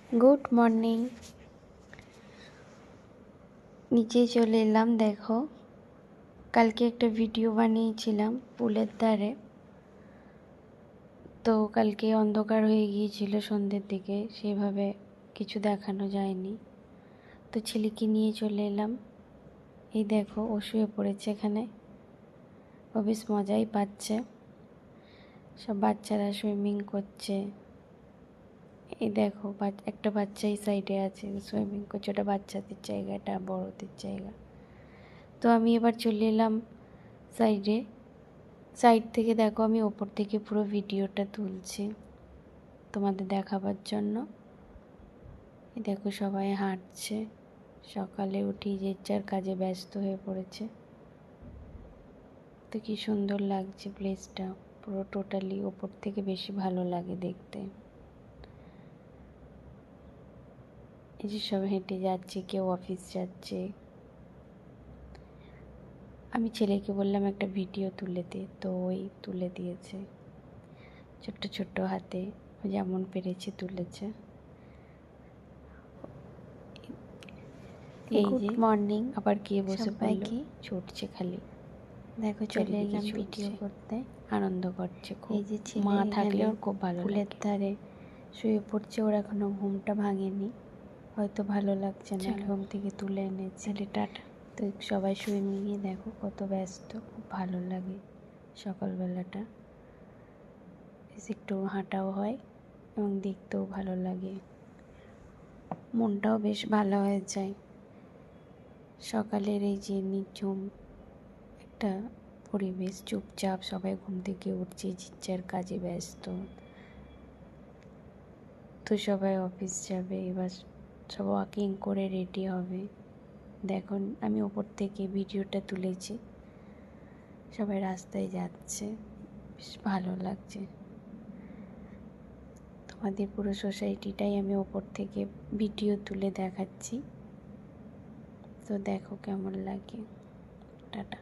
Good morning. নিচে চলে এলাম। দেখো, কালকে একটা ভিডিও বানিয়েছিলাম পুলের ধারে, তো কালকে অন্ধকার হয়ে গিয়েছিল সন্ধ্যের দিকে, সেভাবে কিছু দেখানো যায়নি। তো ছেলেকে নিয়ে চলে এলাম। এই দেখো, ও শুয়ে পড়েছে এখানে, ও বেশ মজাই পাচ্ছে। সব বাচ্চারা সুইমিং করছে। এই দেখো, একটা বাচ্চা এই সাইডে আছে, সুইমিং করছে। ওটা বাচ্চাদের জায়গা, এটা বড়দের জায়গা। তো আমি এবার চলে এলাম সাইড থেকে। দেখো, আমি ওপর থেকে পুরো ভিডিওটা তুলছি তোমাদের দেখাবার জন্য। এই দেখো, সবাই হাঁটছে, সকালে উঠি যে যার কাজে ব্যস্ত হয়ে পড়েছে। তো কি সুন্দর লাগছে প্লেসটা, পুরো টোটালি ওপর থেকে বেশি ভালো লাগে দেখতে। এই যে সব হেঁটে যাচ্ছে, কেউ অফিস যাচ্ছে। আমি ছেলেকে বললাম একটা ভিডিও তুলে দে, তো ওই তুলে দিয়েছে ছোট্ট ছোট্ট হাতে, যেমন পেরেছে তুলেছে। এই যে মর্নিং, আবার কে বসে পড়লো, ছুটছে খালি। দেখো, চলে এলাম ভিডিও করতে, আনন্দ করছে খুব। এই যে ছেলে, মা থাকলে ওর খুব ভালো লাগে। ফুলের ধারে শুয়ে পড়ছে, ওর এখনো ঘুমটা ভাঙেনি, হয়তো ভালো লাগছে না, ঘুম থেকে তুলে এনেছে। টাটা। তো সবাই সুইমিংয়ে দেখো কত ব্যস্ত, খুব ভালো লাগে সকালবেলাটা। একটু হাঁটাও হয় এবং দেখতেও ভালো লাগে, মনটাও বেশ ভালো হয়ে যায়। সকালের এই যে নিঝুম একটা পরিবেশ, চুপচাপ, সবাই ঘুম থেকে উঠছে, যার কাজে ব্যস্ত। তো সবাই অফিস যাবে, এবার সব ওয়াকিং করে রেডি হবে। দেখো, আমি ওপর থেকে ভিডিওটা তুলেছি, সবাই রাস্তায় যাচ্ছে, বেশ ভালো লাগছে। তোমাদের পুরো সোসাইটিটাই আমি ওপর থেকে ভিডিও তুলে দেখাচ্ছি, তো দেখো কেমন লাগে। টাটা।